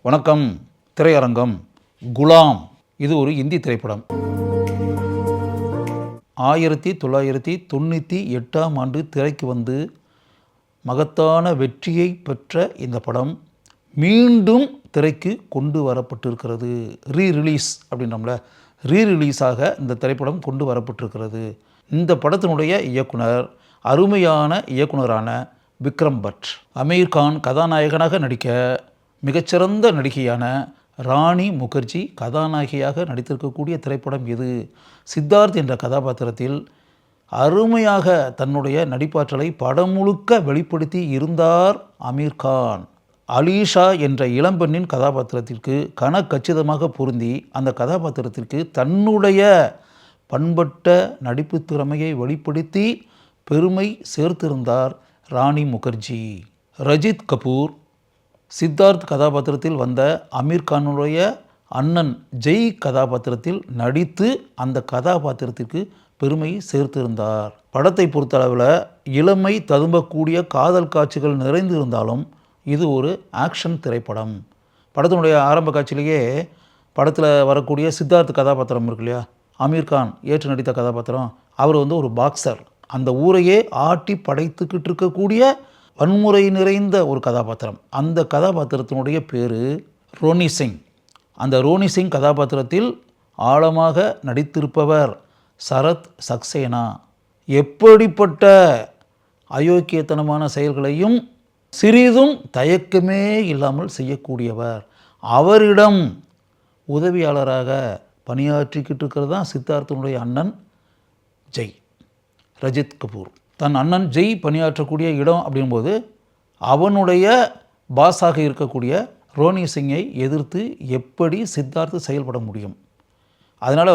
வணக்கம். திரையரங்கம். குலாம் இது ஒரு இந்தி திரைப்படம். 1998ஆம் ஆண்டு திரைக்கு வந்து மகத்தான வெற்றியை பெற்ற இந்த படம் மீண்டும் திரைக்கு கொண்டு வரப்பட்டிருக்கிறது. ரீரிலீஸ் அப்படின்றோம்ல, ரீரிலீஸாக இந்த திரைப்படம் கொண்டு வரப்பட்டிருக்கிறது. இந்த படத்தினுடைய இயக்குனர் அருமையான இயக்குனரான விக்ரம் பட். அமீர் கான் கதாநாயகனாக நடிக்க மிகச்சிறந்த நடிகையான ராணி முகர்ஜி கதாநாயகியாக நடித்திருக்கக்கூடிய திரைப்படம் இது. சித்தார்த் என்ற கதாபாத்திரத்தில் அருமையாக தன்னுடைய நடிப்பாற்றலை படம் முழுக்க வெளிப்படுத்தி இருந்தார் அமீர் கான். அலீஷா என்ற இளம்பெண்ணின் கதாபாத்திரத்திற்கு கச்சிதமாக பொருந்தி அந்த கதாபாத்திரத்திற்கு தன்னுடைய பண்பட்ட நடிப்பு திறமையை வெளிப்படுத்தி பெருமை சேர்த்திருந்தார் ராணி முகர்ஜி. ரஜித் கபூர் சித்தார்த் கதாபாத்திரத்தில் வந்த அமீர் கானுடைய அண்ணன் ஜெய் கதாபாத்திரத்தில் நடித்து அந்த கதாபாத்திரத்திற்கு பெருமை சேர்த்திருந்தார். படத்தை பொறுத்தளவில் இளமை ததும்பக்கூடிய காதல் காட்சிகள் நிறைந்திருந்தாலும் இது ஒரு ஆக்ஷன் திரைப்படம். படத்தினுடைய ஆரம்ப காட்சியிலேயே படத்தில் வரக்கூடிய சித்தார்த் கதாபாத்திரம் இருக்கு இல்லையா, அமீர் கான் ஏற்று நடித்த கதாபாத்திரம், அவர் ஒரு பாக்ஸர். அந்த ஊரையே ஆட்டி படைத்துக்கிட்டு இருக்கக்கூடிய வன்முறை நிறைந்த ஒரு கதாபாத்திரம். அந்த கதாபாத்திரத்தினுடைய பேர் ரோனி சிங். அந்த ரோனி சிங் கதாபாத்திரத்தில் ஆழமாக நடித்திருப்பவர் சரத் சக்சேனா. எப்படிப்பட்ட அயோக்கியத்தனமான செயல்களையும் சிறிதும் தயக்கமே இல்லாமல் செய்யக்கூடியவர். அவரிடம் உதவியாளராக பணியாற்றிக்கிட்டு இருக்கிறது தான் சித்தார்த்தினுடைய அண்ணன் ஜெய், ரஜித் கபூர். தன் அண்ணன் ஜெய் பணியாற்றக்கூடிய இடம் அப்படிங்கும்போது அவனுடைய பாஸாக இருக்கக்கூடிய ரோனி சிங்கை எதிர்த்து எப்படி சித்தார்த்து செயல்பட முடியும்? அதனால்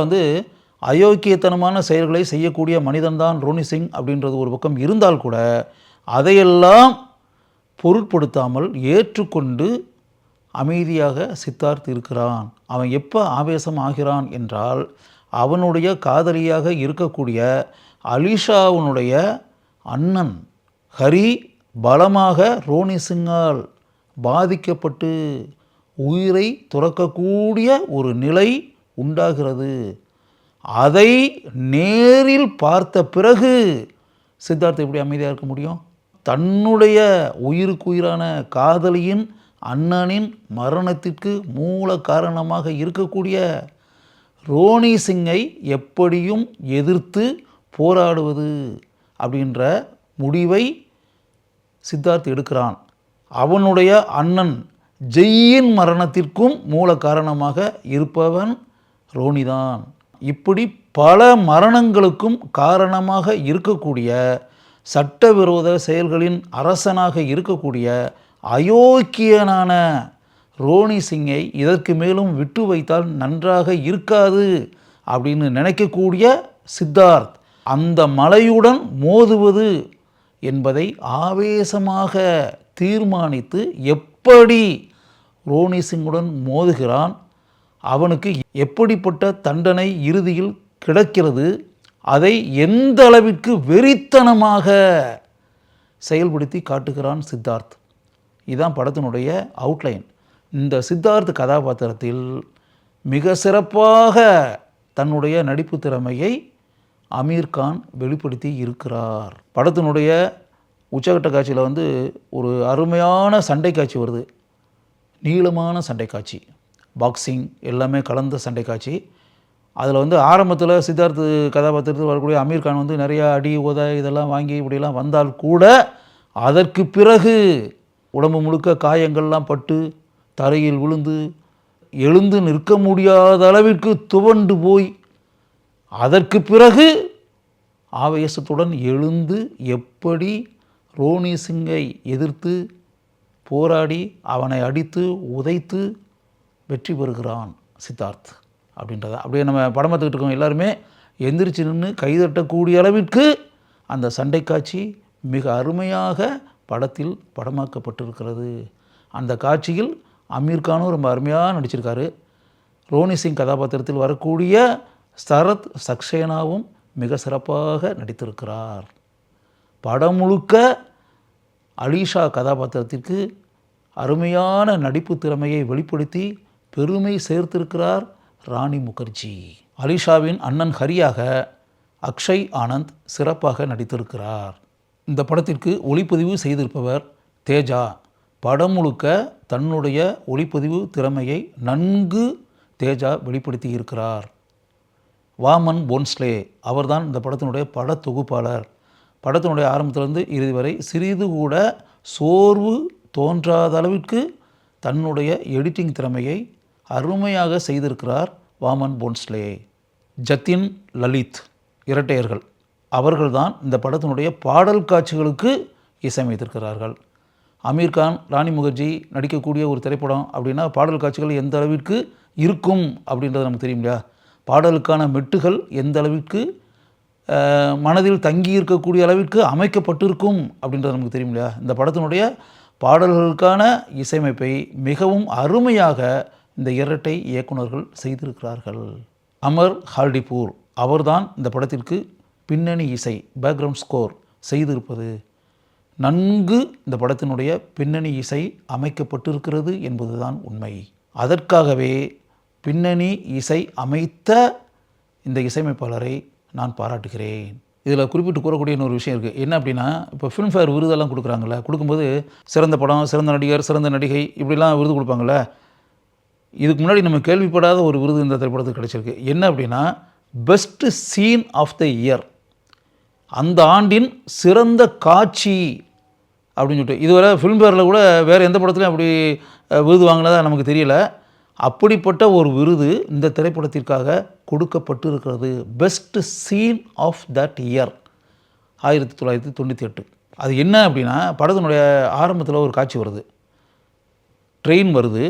அயோக்கியத்தனமான செயல்களை செய்யக்கூடிய மனிதன்தான் ரோனி சிங் அப்படின்றது ஒரு பக்கம் இருந்தால் கூட அதையெல்லாம் பொருட்படுத்தாமல் ஏற்றுக்கொண்டு அமைதியாக சித்தார்த் இருக்கிறான். அவன் எப்போ ஆவேசம் ஆகிறான் என்றால் அவனுடைய காதலியாக இருக்கக்கூடிய அலிஷாவுனுடைய அண்ணன் ஹரி பலமாக ரோனி சிங்கால் பாதிக்கப்பட்டு உயிரை துறக்கக்கூடிய ஒரு நிலை உண்டாகிறது. அதை நேரில் பார்த்த பிறகு சித்தார்த் எப்படி அமைதியாக இருக்க முடியும்? தன்னுடைய உயிருக்குயிரான காதலியின் அண்ணனின் மரணத்திற்கு மூல காரணமாக இருக்கக்கூடிய ரோனி சிங்கை எப்படியும் எதிர்த்து போராடுவது அப்படின்ற முடிவை சித்தார்த் எடுக்கிறான். அவனுடைய அண்ணன் ஜெய்யின் மரணத்திற்கும் மூல காரணமாக இருப்பவன் ரோனிதான். இப்படி பல மரணங்களுக்கும் காரணமாக இருக்கக்கூடிய சட்டவிரோத செயல்களின் அரசனாக இருக்கக்கூடிய அயோக்கியனான ரோனி சிங்கை இதற்கு மேலும் விட்டு வைத்தால் நன்றாக இருக்காது அப்படின்னு நினைக்கக்கூடிய சித்தார்த் அந்த மலையுடன் மோதுவது என்பதை ஆவேசமாக தீர்மானித்து எப்படி ரோனி சிங்குடன் மோதுகிறான், அவனுக்கு எப்படிப்பட்ட தண்டனை இறுதியில் கிடைக்கிறது, அதை எந்த அளவிற்கு வெறித்தனமாக செயல்படுத்தி காட்டுகிறான் சித்தார்த். இதுதான் படத்தினுடைய அவுட்லைன். இந்த சித்தார்த் கதாபாத்திரத்தில் மிக சிறப்பாக தன்னுடைய நடிப்பு திறமையை அமீர் கான் வெளிப்படுத்தி இருக்கிறார். படத்தினுடைய உச்சகட்ட காட்சியில் ஒரு அருமையான சண்டை காட்சி வருது. நீளமான சண்டை காட்சி, பாக்ஸிங் எல்லாமே கலந்த சண்டை காட்சி. அதில் ஆரம்பத்தில் சித்தார்த் கதாபாத்திரத்தில் வரக்கூடிய அமீர் கான் நிறையா அடி உதை இதெல்லாம் வாங்கி இப்படிலாம் வந்தால் கூட அதற்கு பிறகு உடம்பு முழுக்க காயங்கள்லாம் பட்டு தரையில் விழுந்து எழுந்து நிற்க முடியாத அளவிற்கு துவண்டு போய் அதற்கு பிறகு ஆவேசத்துடன் எழுந்து எப்படி ரோனி சிங்கை எதிர்த்து போராடி அவனை அடித்து உதைத்து வெற்றி பெறுகிறான் சித்தார்த் அப்படின்றத அப்படியே நம்ம படம் பார்த்துக்கிட்டு இருக்கோம். எல்லாருமே எந்திரிச்சு நின்று கைதட்டக்கூடிய அளவிற்கு அந்த சண்டை காட்சி மிக அருமையாக படத்தில் படமாக்கப்பட்டிருக்கிறது. அந்த காட்சியில் அமீர் கானும் ரொம்ப அருமையாக நடிச்சிருக்காரு. ரோனி சிங் கதாபாத்திரத்தில் வரக்கூடிய சரத் சக்சேனாவும் மிக சிறப்பாக நடித்திருக்கிறார். படம் முழுக்க அலீஷா கதாபாத்திரத்திற்கு அருமையான நடிப்பு திறமையை வெளிப்படுத்தி பெருமை சேர்த்திருக்கிறார் ராணி முகர்ஜி. அலிஷாவின் அண்ணன் ஹரியாக அக்ஷய் ஆனந்த் சிறப்பாக நடித்திருக்கிறார். இந்த படத்திற்கு ஒளிப்பதிவு செய்திருப்பவர் தேஜா. படம் முழுக்க தன்னுடைய ஒளிப்பதிவு திறமையை நன்கு தேஜா வெளிப்படுத்தி இருக்கிறார். வாமன் போன்ஸ்லே அவர்தான் இந்த படத்தினுடைய பட தொகுப்பாளர். படத்தினுடைய ஆரம்பத்திலிருந்து இறுதி வரை சிறிது கூட சோர்வு தோன்றாத அளவிற்கு தன்னுடைய எடிட்டிங் திறமையை அருமையாக செய்திருக்கிறார் வாமன் போன்ஸ்லே. ஜத்தின் லலித் இரட்டையர்கள் அவர்கள்தான் இந்த படத்தினுடைய பாடல் காட்சிகளுக்கு இசையமைத்திருக்கிறார்கள். அமீர்கான் ராணி முகர்ஜி நடிக்கக்கூடிய ஒரு திரைப்படம் அப்படின்னா பாடல் காட்சிகள் எந்த அளவிற்கு இருக்கும் அப்படின்றது நமக்கு தெரியும் இல்லையா? பாடலுக்கான மெட்டுகள் எந்த அளவிற்கு மனதில் தங்கி இருக்கக்கூடிய அளவிற்கு அமைக்கப்பட்டிருக்கும் அப்படின்றது நமக்கு தெரியும் இல்லையா? இந்த படத்தினுடைய பாடல்களுக்கான இசையமைப்பை மிகவும் அருமையாக இந்த இரட்டை இயக்குநர்கள் செய்திருக்கிறார்கள். அமர் ஹால்டிபூர் அவர்தான் இந்த படத்திற்கு பின்னணி இசை பேக்ரவுண்ட் ஸ்கோர் செய்திருப்பது. நன்கு இந்த படத்தினுடைய பின்னணி இசை அமைக்கப்பட்டிருக்கிறது என்பதுதான் உண்மை. அதற்காகவே பின்னணி இசை அமைத்த இந்த இசையமைப்பாளரை நான் பாராட்டுகிறேன். இதில் குறிப்பிட்டு கூறக்கூடிய இன்னொரு விஷயம் இருக்குது. என்ன அப்படின்னா, இப்போ ஃபிலிம்ஃபேர் விருதெல்லாம் கொடுக்குறாங்கல்ல, கொடுக்கும்போது சிறந்த படம், சிறந்த நடிகர், சிறந்த நடிகை இப்படிலாம் விருது கொடுப்பாங்கள்ல. இதுக்கு முன்னாடி நம்ம கேள்விப்படாத ஒரு விருது இந்த திரைப்படத்துக்கு கிடைச்சிருக்கு. என்ன அப்படின்னா, best scene of the year, அந்த ஆண்டின் சிறந்த காட்சி அப்படின்னு சொல்லிட்டு. இதுவரை ஃபிலிம்ஃபேரில் கூட வேறு எந்த படத்துலையும் அப்படி விருது வாங்கினதா நமக்கு தெரியல. அப்படிப்பட்ட ஒரு விருது இந்த திரைப்படத்திற்காக கொடுக்கப்பட்டு இருக்கிறது. Best scene of that year 1998. அது என்ன அப்படின்னா, படத்தினுடைய ஆரம்பத்தில் ஒரு காட்சி வருது. ட்ரெயின் வருது.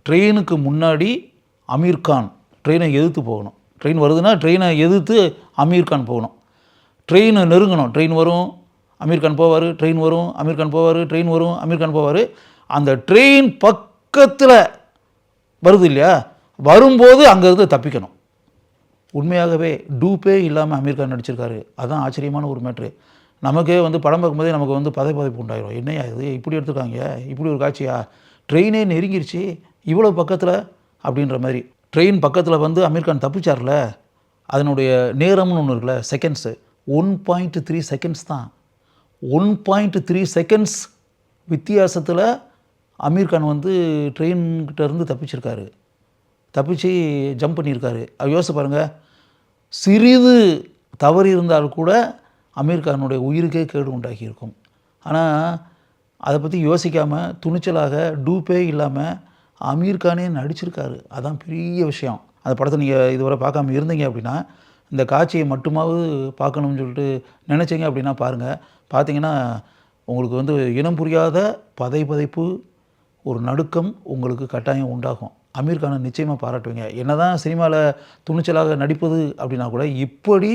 ட்ரெயினுக்கு முன்னாடி அமீர்கான் ட்ரெயினை எதிர்த்து போகணும். ட்ரெயின் வருதுன்னா ட்ரெயினை எதிர்த்து அமீர்கான் போகணும். ட்ரெயினை நெருங்கணும். ட்ரெயின் வரும், அமீர்கான் போவார், ட்ரெயின் வரும், அமீர்கான் போவார், ட்ரெயின் வரும், அமீர்கான் போவார். அந்த ட்ரெயின் பக்கத்தில் வருது இல்லையா, வரும்போது அங்கேருந்து தப்பிக்கணும். உண்மையாகவே டூப்பே இல்லாமல் அமீர்கான் நடிச்சிருக்காரு. அதுதான் ஆச்சரியமான ஒரு மேட்ரு. நமக்கே படம் பார்க்கும்போதே நமக்கு பதைப்பு உண்டாயிரும். என்னையா இது இப்படி எடுத்துருக்காங்க, இப்படி ஒரு காட்சியா, ட்ரெயினே நெருங்கிருச்சு இவ்வளோ பக்கத்தில் அப்படின்ற மாதிரி. ட்ரெயின் பக்கத்தில் அமீர்கான் தப்பிச்சார்ல, அதனுடைய நேரம்னு ஒன்று இருக்குல்ல, செகண்ட்ஸு 1.3 செகண்ட்ஸ் தான். 1.3 செகண்ட்ஸ் வித்தியாசத்தில் அமீர்கான் ட்ரெயின்கிட்ட இருந்து தப்பிச்சிருக்காரு. தப்பிச்சு ஜம்ப் பண்ணியிருக்காரு. யோசிச்சு பாருங்கள், சிறிது தவறு இருந்தால் கூட அமீர்கானுடைய உயிருக்கே கேடு உண்டாக்கியிருக்கும். ஆனால் அதை பற்றி யோசிக்காமல் துணிச்சலாக டூப்பே இல்லாமல் அமீர்கானே நடிச்சிருக்காரு. அதுதான் பெரிய விஷயம். அந்த படத்தை நீங்கள் இதுவரை பார்க்காம இருந்தீங்க அப்படின்னா, இந்த காட்சியை மட்டுமாவது பார்க்கணும்னு சொல்லிட்டு நினச்சிங்க அப்படின்னா பாருங்கள். பார்த்தீங்கன்னா உங்களுக்கு இனம் புரியாத பதைப்பு, ஒரு நடுக்கம் உங்களுக்கு கட்டாயம் உண்டாகும். அமீர்கானை நிச்சயமாக பாராட்டுவீங்க. என்ன தான் சினிமாவில் துணிச்சலாக நடிப்பது அப்படின்னா கூட, இப்படி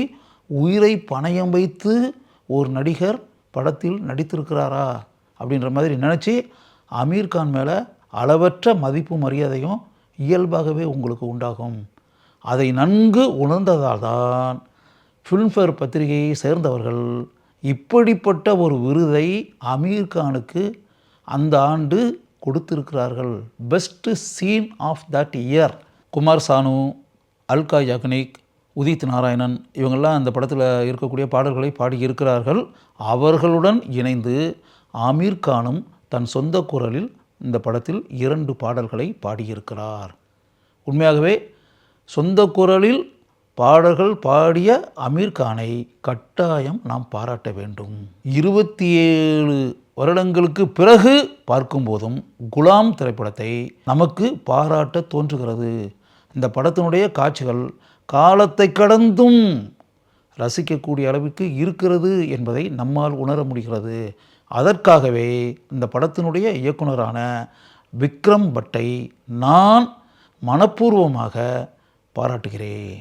உயிரை பணயம் வைத்து ஒரு நடிகர் படத்தில் நடித்திருக்கிறாரா அப்படின்ற மாதிரி நினச்சி அமீர்கான் மேலே அளவற்ற மதிப்பு மரியாதையும் இயல்பாகவே உங்களுக்கு உண்டாகும். அதை நன்கு உணர்ந்ததால் தான் ஃபிலிம்ஃபேர் பத்திரிகையை சேர்ந்தவர்கள் இப்படிப்பட்ட ஒரு விருதை அமீர்கானுக்கு அந்த ஆண்டு கொடுத்திருக்கிறார்கள். Best scene of that year. Kumar Sanu, Alka Yagnik, Udit Narayanan இவங்கெல்லாம் அந்த படத்தில் இருக்கக்கூடிய பாடல்களை பாடியிருக்கிறார்கள். அவர்களுடன் இணைந்து அமீர்கானும் தன் சொந்த குரலில் இந்த படத்தில் 2 பாடல்களை பாடியிருக்கிறார். உண்மையாகவே சொந்த குரலில் பாடல்கள் பாடிய அமீர்கானை கட்டாயம் நாம் பாராட்ட வேண்டும். 27 வருடங்களுக்கு பிறகு பார்க்கும்போதும் குலாம் திரைப்படத்தை நமக்கு பாராட்ட தோன்றுகிறது. இந்த படத்தினுடைய காட்சிகள் காலத்தை கடந்தும் ரசிக்கக்கூடிய அளவிற்கு இருக்கிறது என்பதை நம்மால் உணர முடிகிறது. அதற்காகவே இந்த படத்தினுடைய இயக்குனரான விக்ரம் பட்டை நான் மனப்பூர்வமாக பாராட்டுகிறேன்.